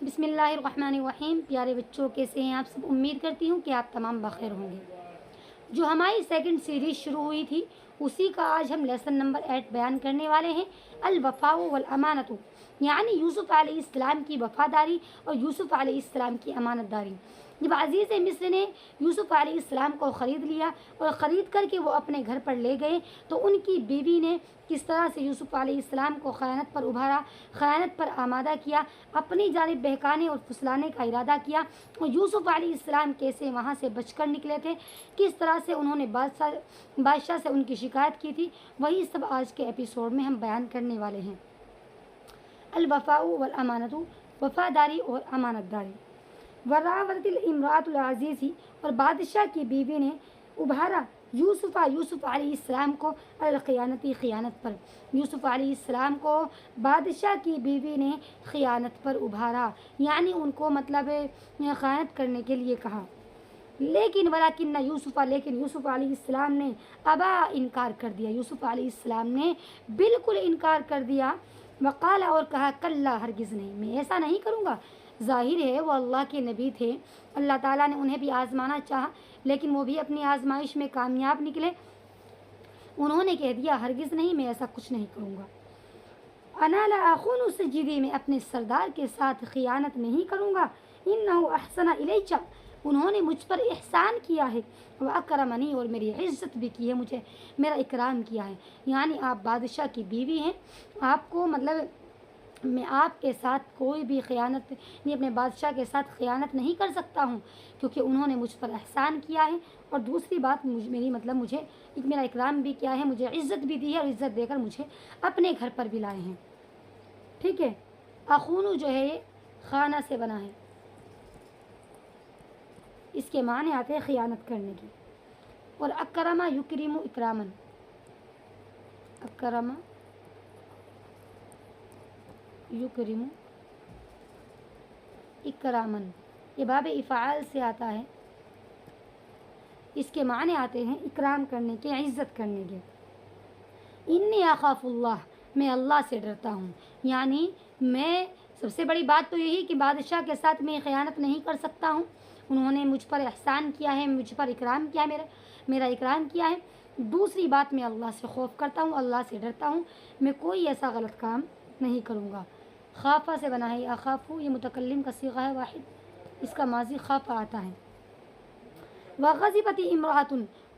بسم اللہ الرحمن الرحیم۔ پیارے بچوں، کیسے ہیں آپ سب؟ امید کرتی ہوں کہ آپ تمام بخیر ہوں گے۔ جو ہماری سیکنڈ سیریز شروع ہوئی تھی اسی کا آج ہم لیسن نمبر 8 بیان کرنے والے ہیں، الوفاء والامانت، یعنی یوسف علیہ السلام کی وفاداری اور یوسف علیہ السلام کی امانت داری۔ جب عزیز مصر نے یوسف علیہ السلام کو خرید لیا اور خرید کر کے وہ اپنے گھر پر لے گئے تو ان کی بیوی نے کس طرح سے یوسف علیہ السلام کو خیانت پر ابھارا، خیانت پر آمادہ کیا، اپنی جانب بہکانے اور پھسلانے کا ارادہ کیا، اور یوسف علیہ السلام کیسے وہاں سے بچ کر نکلے تھے، کس طرح سے انہوں نے بادشاہ سے ان کی شکایت کی تھی، وہی سب آج کے ایپیسوڈ میں ہم بیان کرنے والے ہیں۔ الوفاء والامانت، وفاداری اور امانت داری۔ وراودت الامرأۃ العزیز، اور بادشاہ کی بیوی نے ابھارا یوسف علیہ السلام کو الخیانتی، خیانت پر۔ یوسف علیہ السلام کو بادشاہ کی بیوی نے خیانت پر ابھارا، یعنی ان کو خیانت کرنے کے لیے کہا۔ لیکن یوسف علیہ السلام نے ابا، انکار کر دیا۔ یوسف علیہ السلام نے بالکل انکار کر دیا۔ وقال، اور کہا، کلا، ہرگز نہیں، میں ایسا نہیں کروں گا۔ ظاہر ہے وہ اللہ کے نبی تھے، اللہ تعالیٰ نے انہیں بھی آزمانا چاہا، لیکن وہ بھی اپنی آزمائش میں کامیاب نکلے۔ انہوں نے کہہ دیا، ہرگز نہیں، میں ایسا کچھ نہیں کروں گا۔ انا لا اخون سجدی، میں اپنے سردار کے ساتھ خیانت نہیں کروں گا۔ انہ احسن الیک، انہوں نے مجھ پر احسان کیا ہے، واکرمنی، اور میری عزت بھی کی ہے، مجھے میرا اکرام کیا ہے۔ یعنی آپ بادشاہ کی بیوی ہیں، آپ کو میں آپ کے ساتھ کوئی بھی خیانت نہیں، اپنے بادشاہ کے ساتھ خیانت نہیں کر سکتا ہوں، کیونکہ انہوں نے مجھ پر احسان کیا ہے، اور دوسری بات مجھے میرا اکرام بھی کیا ہے، مجھے عزت بھی دی ہے، اور عزت دے کر مجھے اپنے گھر پر بھی لائے ہیں۔ ٹھیک ہے، اخونو جو ہے یہ خانہ سے بنا ہے، اس کے معنی آتے ہیں خیانت کرنے کی۔ اور اکرما یکرم اکرامن، اکرما یکرم اکرامن، یہ باب افعال سے آتا ہے، اس کے معنی آتے ہیں اکرام کرنے کے، عزت کرنے کے۔ انی اخاف اللہ، میں اللہ سے ڈرتا ہوں، یعنی میں سب سے بڑی بات تو یہی کہ بادشاہ کے ساتھ میں خیانت نہیں کر سکتا ہوں، انہوں نے مجھ پر احسان کیا ہے، مجھ پر اکرام کیا ہے، میرا اکرام کیا ہے۔ دوسری بات، میں اللہ سے خوف کرتا ہوں، اللہ سے ڈرتا ہوں، میں کوئی ایسا غلط کام نہیں کروں گا۔ خافہ سے بنا ہے، اخافو یہ متکلم کا صیغہ ہے واحد، اس کا ماضی خافہ آتا ہے۔ وغضبت امرأۃ،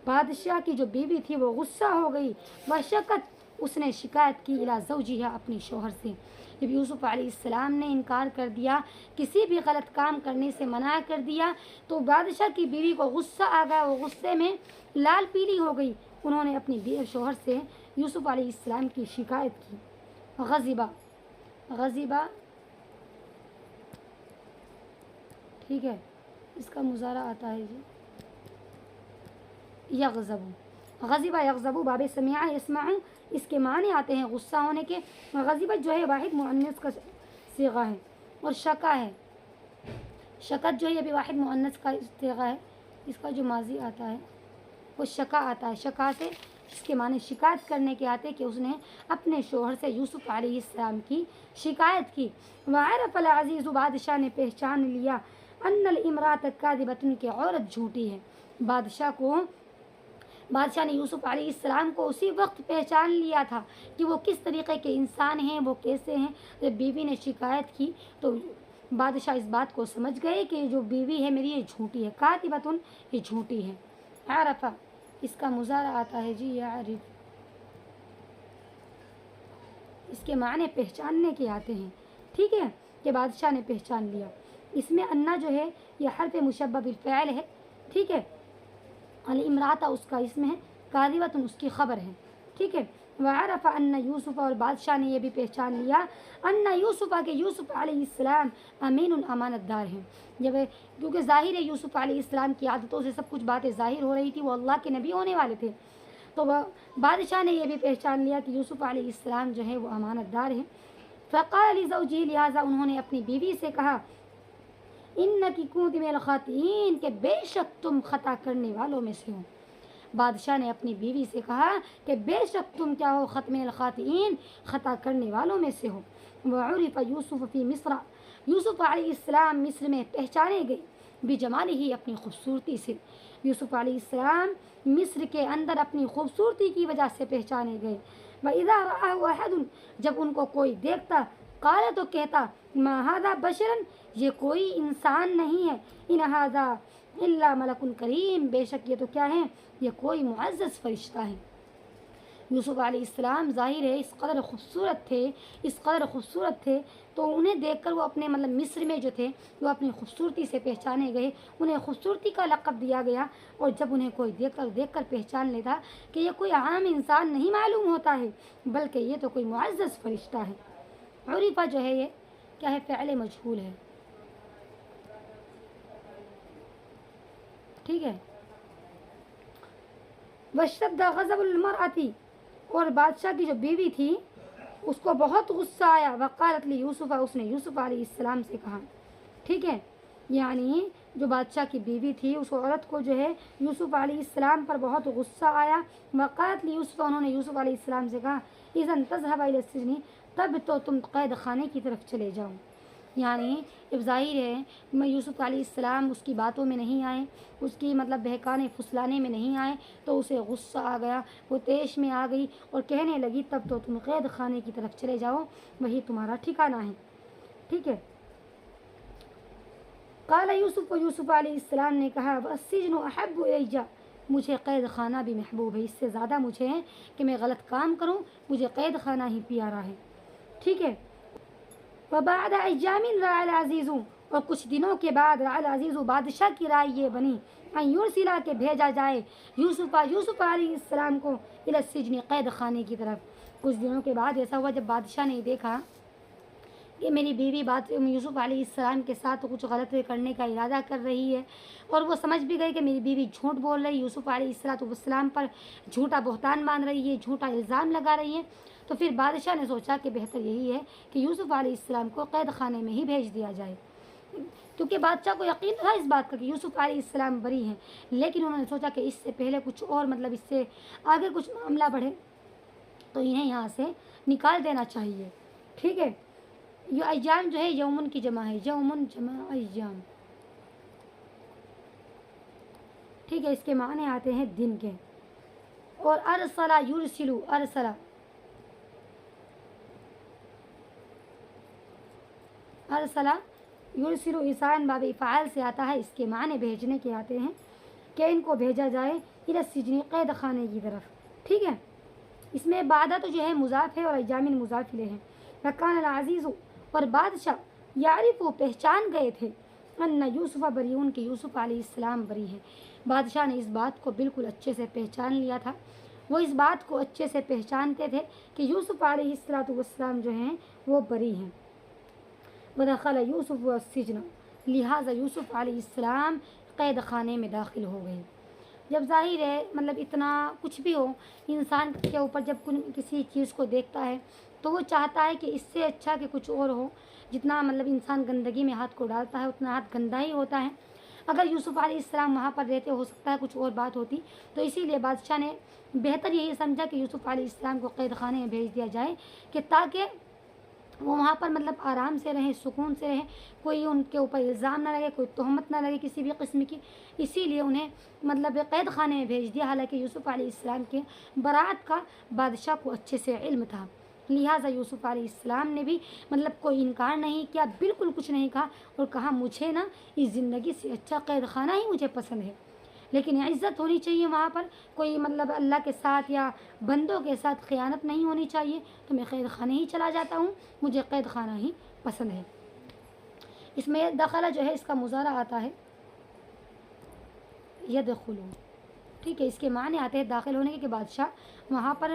بادشاہ کی جو بیوی تھی وہ غصہ ہو گئی، وشکت، اس نے شکایت کی، الی زوجہا، اپنے شوہر سے۔ جب یوسف علیہ السلام نے انکار کر دیا، کسی بھی غلط کام کرنے سے منع کر دیا، تو بادشاہ کی بیوی کو غصہ آ گیا، وہ غصے میں لال پیلی ہو گئی۔ انہوں نے اپنی شوہر سے یوسف علیہ السلام کی شکایت کی۔ غضبہ ٹھیک ہے، اس کا مضارع آتا ہے جی یغضب، غضب یغضب، باب سمع یسمع، اس کے معنی آتے ہیں غصہ ہونے کے۔ غضبت جو ہے واحد مؤنث کا صیغہ ہے، اور شکا ہے، شکت جو ہے یہ بھی واحد مؤنث کا صیغہ ہے، اس کا جو ماضی آتا ہے وہ شکا آتا ہے، شکا سے اس کے معنی شکایت کرنے کے آتے کہ اس نے اپنے شوہر سے یوسف علیہ السلام کی شکایت کی۔ وعرف العزیز، بادشاہ نے پہچان لیا، ان الامرأۃ کاذبۃ، کہ عورت جھوٹی ہے۔ بادشاہ نے یوسف علیہ السلام کو اسی وقت پہچان لیا تھا کہ وہ کس طریقے کے انسان ہیں، وہ کیسے ہیں۔ جب بیوی نے شکایت کی تو بادشاہ اس بات کو سمجھ گئے کہ جو بیوی ہے میری یہ جھوٹی ہے، کاذبۃ، یہ جھوٹی ہے۔ عرفہ، اس کا مضارع آتا ہے جی یعرف، اس کے معنی پہچاننے کے آتے ہیں۔ ٹھیک ہے، کہ بادشاہ نے پہچان لیا۔ اس میں انا جو ہے یہ حرف مشبہ بالفعل ہے، ٹھیک ہے، الامرأۃ اس کا اسم ہے، کاذبۃ اس کی خبر ہے، ٹھیک ہے۔ وعرف ان یوسف، اور بادشاہ نے یہ بھی پہچان لیا، ان یوسف، کہ یوسف علیہ السلام امین، امانت دار ہیں۔ کیونکہ ظاہر ہے یوسف علیہ السلام کی عادتوں سے سب کچھ باتیں ظاہر ہو رہی تھی، وہ اللہ کے نبی ہونے والے تھے، تو بادشاہ نے یہ بھی پہچان لیا کہ یوسف علیہ السلام جو ہے وہ امانت دار ہیں۔ فقال لزوجہ، لہٰذا انہوں نے اپنی بیوی سے کہا، انکی کنت من الخاطئین، کہ بے شک تم خطا کرنے والوں میں سے ہو۔ بادشاہ نے اپنی بیوی سے کہا کہ بے شک تم کیا ہو، من الخاطئین، خطا کرنے والوں میں سے ہو۔ وعرف یوسف فی مصر، یوسف علیہ السلام مصر میں پہچانے گئے بجمالہ ہی اپنی خوبصورتی سے. یوسف علیہ السلام مصر کے اندر اپنی خوبصورتی کی وجہ سے پہچانے گئے. وَإِذَا رَآهُ أَحَدٌ جب ان کو کوئی دیکھتا قال تو کہتا ما هذا بشرا یہ کوئی انسان نہیں ہے, ان هذا الا ملک کریم بے شک یہ تو کیا ہے, یہ کوئی معزز فرشتہ ہے. یوسف علیہ السلام ظاہر ہے اس قدر خوبصورت تھے تو انہیں دیکھ کر وہ اپنے مطلب مصر میں جو تھے وہ اپنی خوبصورتی سے پہچانے گئے, انہیں خوبصورتی کا لقب دیا گیا. اور جب انہیں کوئی دیکھ کر پہچان لیتا کہ یہ کوئی عام انسان نہیں معلوم ہوتا ہے بلکہ یہ تو کوئی معزز فرشتہ ہے. عرفہ جو ہے یہ کیا ہے, فعل مجہول ہے. ٹھیک ہے. وَاشْتَدَّ غَضَبُ الْمَرْأَةِ اور بادشاہ کی جو بیوی تھی اس کو بہت غصہ آیا. وقالت لِيُوسُفَ اس نے یوسف علیہ السلام سے کہا. ٹھیک ہے, یعنی جو بادشاہ کی بیوی تھی اس عورت کو جو ہے یوسف علیہ السلام پر بہت غصہ آیا. وقالت لِيُوسُفَ انہوں نے یوسف علیہ السلام سے کہا اِذًا تَذْهَبَ إِلَى السِّجْنِ تب تو تم قید خانے کی طرف چلے جاؤ. یعنی اب ظاہر ہے میں یوسف علیہ السلام اس کی باتوں میں نہیں آئے, اس کی مطلب بہکانے پھسلانے میں نہیں آئے تو اسے غصہ آ گیا, وہ طیش میں آ گئی اور کہنے لگی تب تو تم قید خانے کی طرف چلے جاؤ, وہی تمہارا ٹھکانہ ہے. ٹھیک ہے. قال یوسف علیہ السلام نے کہا السجن احب الی مجھے قید خانہ بھی محبوب ہے, اس سے زیادہ مجھے ہے کہ میں غلط کام کروں, مجھے قید خانہ ہی پیارا ہے. ٹھیک ہے. وبعد ایام رأى العزیز اور کچھ دنوں کے بعد رأى العزیز بادشاہ کی رائے یہ بنی ان یرسلا کے بھیجا جائے یوسف علیہ السلام کو الی السجن قید خانے کی طرف. کچھ دنوں کے بعد ایسا ہوا جب بادشاہ نے دیکھا کہ میری بیوی یوسف علیہ السلام کے ساتھ کچھ غلط کرنے کا ارادہ کر رہی ہے اور وہ سمجھ بھی گئی کہ میری بیوی جھوٹ بول رہی, یوسف علیہ السلام پر جھوٹا بہتان باندھ رہی ہے, جھوٹا الزام لگا رہی ہے. تو پھر بادشاہ نے سوچا کہ بہتر یہی ہے کہ یوسف علیہ السلام کو قید خانے میں ہی بھیج دیا جائے, کیونکہ بادشاہ کو یقین تھا اس بات کا کہ یوسف علیہ السلام بری ہیں, لیکن انہوں نے سوچا کہ اس سے پہلے کچھ اور مطلب اس سے آگے کچھ معاملہ بڑھے تو انہیں یہاں سے نکال دینا چاہیے. ٹھیک ہے. یہ ایام جو ہے یومن کی جمع ہے, یومن جمع ایام. ٹھیک ہے. اس کے معنی آتے ہیں دن کے. اور ارسلا یرسلو ارسلا یرسلو عیسان باب افعال سے آتا ہے, اس کے معنی بھیجنے کے آتے ہیں کہ ان کو بھیجا جائے الی السجن قید خانے کی طرف. ٹھیک ہے. اس میں بعد تو جو ہے مضاف ہے اور ایام مضاف الیہ ہے. وکان العزیز اور بادشاہ یعرف پہچان گئے تھے ان یوسف بریون کہ یوسف علیہ السلام بری ہے. بادشاہ نے اس بات کو بالکل اچھے سے پہچان لیا تھا, وہ اس بات کو اچھے سے پہچانتے تھے کہ یوسف علیہ السلام جو ہیں وہ بری ہیں. ودخل یوسف السجن لہٰذا یوسف علیہ السلام قید خانے میں داخل ہو گئے. جب ظاہر ہے مطلب اتنا کچھ بھی ہو انسان کے اوپر جب کسی چیز کو دیکھتا ہے تو وہ چاہتا ہے کہ اس سے اچھا کہ کچھ اور ہو. جتنا مطلب انسان گندگی میں ہاتھ کو ڈالتا ہے اتنا ہاتھ گندا ہی ہوتا ہے. اگر یوسف علیہ السلام وہاں پر رہتے ہو سکتا ہے کچھ اور بات ہوتی, تو اسی لیے بادشاہ نے بہتر یہی سمجھا کہ یوسف علیہ السلام کو قید خانے میں بھیج دیا جائے کہ تاکہ وہ وہاں پر مطلب آرام سے رہیں, سکون سے رہیں, کوئی ان کے اوپر الزام نہ لگے, کوئی تہمت نہ لگے کسی بھی قسم کی. اسی لیے انہیں مطلب قید خانے میں بھیج دیا, حالانکہ یوسف علیہ السلام کے برات کا بادشاہ کو اچھے سے علم تھا. لہٰذا یوسف علیہ السلام نے بھی مطلب کوئی انکار نہیں کیا, بالکل کچھ نہیں کہا اور کہا مجھے نا اس زندگی سے اچھا قید خانہ ہی مجھے پسند ہے, لیکن عزت ہونی چاہیے وہاں پر, کوئی مطلب اللہ کے ساتھ یا بندوں کے ساتھ خیانت نہیں ہونی چاہیے. تو میں قید خانے ہی چلا جاتا ہوں, مجھے قید خانہ ہی پسند ہے. اس میں دخلہ جو ہے اس کا مضارع آتا ہے یدخلو. ٹھیک ہے. اس کے معنی آتے ہیں داخل ہونے کے کہ بادشاہ وہاں پر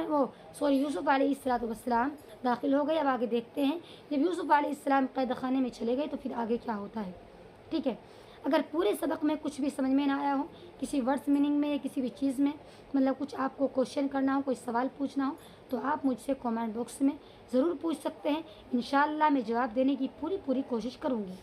یوسف علیہ السلام داخل ہو گئے. اب آگے دیکھتے ہیں جب یوسف علیہ السلام قید خانے میں چلے گئے تو پھر آگے کیا ہوتا ہے. ٹھیک ہے. اگر پورے سبق میں کچھ بھی سمجھ میں نہ آیا ہو, کسی ورڈس میننگ میں یا کسی بھی چیز میں مطلب کچھ آپ کو کوشچن کرنا ہو, کوئی سوال پوچھنا ہو, تو آپ مجھ سے کامنٹ باکس میں ضرور پوچھ سکتے ہیں. انشاءاللہ میں جواب دینے کی پوری کوشش کروں گی.